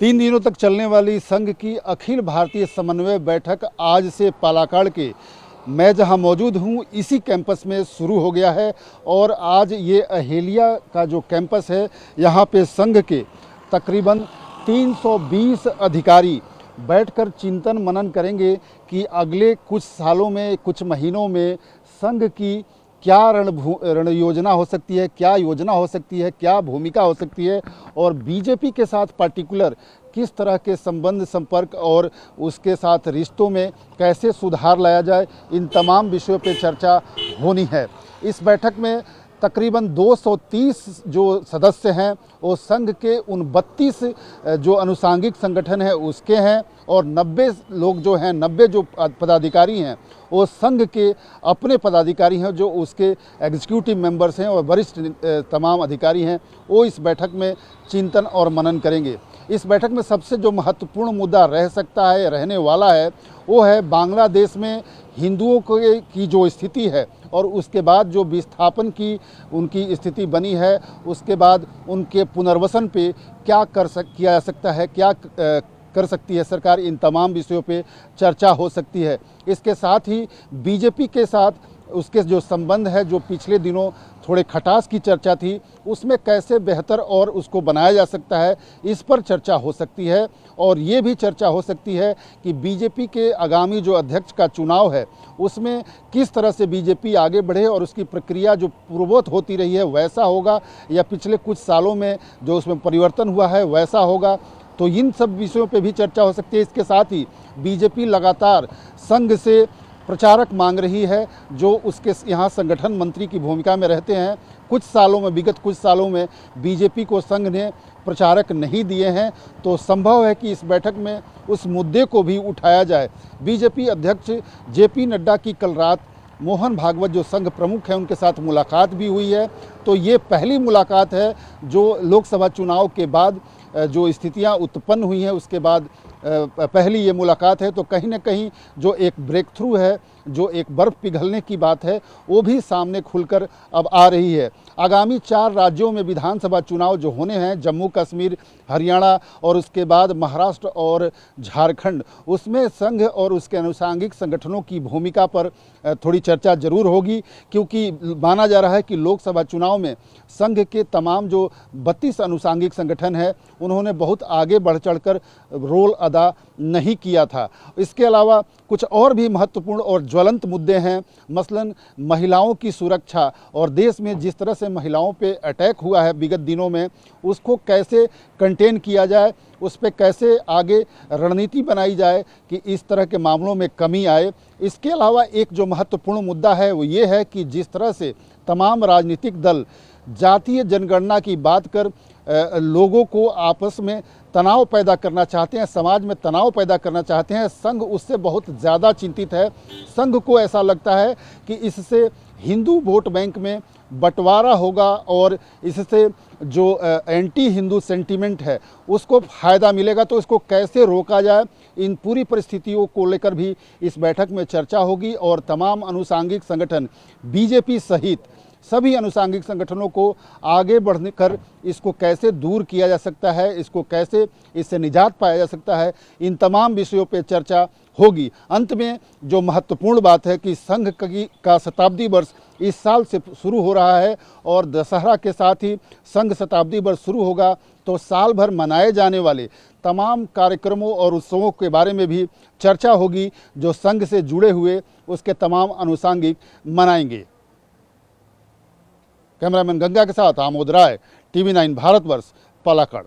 3 दिनों तक चलने वाली संघ की अखिल भारतीय समन्वय बैठक आज से पालाकाड़ के मैं जहां मौजूद हूं इसी कैंपस में शुरू हो गया है। और आज ये अहेलिया का जो कैंपस है यहां पे संघ के तकरीबन 320 अधिकारी बैठकर चिंतन मनन करेंगे कि अगले कुछ सालों में, कुछ महीनों में संघ की क्या रण योजना हो सकती है, क्या योजना हो सकती है, क्या भूमिका हो सकती है और बीजेपी के साथ पार्टिकुलर किस तरह के संबंध संपर्क और उसके साथ रिश्तों में कैसे सुधार लाया जाए, इन तमाम विषयों पर चर्चा होनी है। इस बैठक में तकरीबन 230 जो सदस्य हैं वो संघ के 29 जो अनुसांगिक संगठन है उसके हैं और 90 लोग जो हैं, 90 जो पदाधिकारी हैं वो संघ के अपने पदाधिकारी हैं जो उसके एग्जीक्यूटिव मेंबर्स हैं और वरिष्ठ तमाम अधिकारी हैं। वो इस बैठक में चिंतन और मनन करेंगे। इस बैठक में सबसे जो महत्वपूर्ण मुद्दा रह सकता है, रहने वाला है, वो है बांग्लादेश में हिंदुओं की जो स्थिति है और उसके बाद जो विस्थापन की उनकी स्थिति बनी है, उसके बाद उनके पुनर्वसन पे क्या किया जा सकता है, क्या कर सकती है सरकार, इन तमाम विषयों पे चर्चा हो सकती है। इसके साथ ही बीजेपी के साथ उसके जो संबंध है, जो पिछले दिनों थोड़े खटास की चर्चा थी, उसमें कैसे बेहतर और उसको बनाया जा सकता है, इस पर चर्चा हो सकती है। और ये भी चर्चा हो सकती है कि बीजेपी के आगामी जो अध्यक्ष का चुनाव है उसमें किस तरह से बीजेपी आगे बढ़े और उसकी प्रक्रिया जो पूर्ववत होती रही है वैसा होगा या पिछले कुछ सालों में जो उसमें परिवर्तन हुआ है वैसा होगा। तो इन सब विषयों पे भी चर्चा हो सकती है। इसके साथ ही बीजेपी लगातार संघ से प्रचारक मांग रही है जो उसके यहाँ संगठन मंत्री की भूमिका में रहते हैं। कुछ सालों में, विगत कुछ सालों में बीजेपी को संघ ने प्रचारक नहीं दिए हैं, तो संभव है कि इस बैठक में उस मुद्दे को भी उठाया जाए। बीजेपी अध्यक्ष जेपी नड्डा की कल रात मोहन भागवत जो संघ प्रमुख हैं उनके साथ मुलाकात भी हुई है। तो ये पहली मुलाकात है जो लोकसभा चुनाव के बाद जो स्थितियां उत्पन्न हुई हैं उसके बाद पहली ये मुलाकात है। तो कहीं ना कहीं जो एक ब्रेक थ्रू है, जो एक बर्फ़ पिघलने की बात है, वो भी सामने खुलकर अब आ रही है। आगामी 4 राज्यों में विधानसभा चुनाव जो होने हैं, जम्मू कश्मीर, हरियाणा और उसके बाद महाराष्ट्र और झारखंड, उसमें संघ और उसके अनुसांगिक संगठनों की भूमिका पर थोड़ी चर्चा जरूर होगी, क्योंकि माना जा रहा है कि लोकसभा चुनाव में संघ के तमाम जो 32 अनुसांगिक संगठन हैं उन्होंने बहुत आगे बढ़ चढ़कर रोल अदा नहीं किया था। इसके अलावा कुछ और भी महत्वपूर्ण और ज्वलंत मुद्दे हैं, मसलन महिलाओं की सुरक्षा और देश में जिस तरह से महिलाओं पे अटैक हुआ है विगत दिनों में, उसको कैसे कंटेन किया जाए, उस पर कैसे आगे रणनीति बनाई जाए कि इस तरह के मामलों में कमी आए। इसके अलावा एक जो महत्वपूर्ण मुद्दा है वो ये है कि जिस तरह से तमाम राजनीतिक दल जातीय जनगणना की बात कर लोगों को आपस में तनाव पैदा करना चाहते हैं, समाज में तनाव पैदा करना चाहते हैं, संघ उससे बहुत ज़्यादा चिंतित है। संघ को ऐसा लगता है कि इससे हिंदू वोट बैंक में बंटवारा होगा और इससे जो एंटी हिंदू सेंटीमेंट है उसको फ़ायदा मिलेगा। तो इसको कैसे रोका जाए, इन पूरी परिस्थितियों को लेकर भी इस बैठक में चर्चा होगी और तमाम अनुसांगिक संगठन, बीजेपी सहित सभी अनुसांगिक संगठनों को आगे बढ़ने कर इसको कैसे दूर किया जा सकता है, इसको कैसे इससे निजात पाया जा सकता है, इन तमाम विषयों पे चर्चा होगी। अंत में जो महत्वपूर्ण बात है कि संघ का शताब्दी वर्ष इस साल से शुरू हो रहा है और दशहरा के साथ ही संघ शताब्दी वर्ष शुरू होगा। तो साल भर मनाए जाने वाले तमाम कार्यक्रमों और उत्सवों के बारे में भी चर्चा होगी जो संघ से जुड़े हुए उसके तमाम अनुसांगिक मनाएंगे। कैमरामैन गंगा के साथ आमोद राय, TV9 भारतवर्ष, पालाकाड़।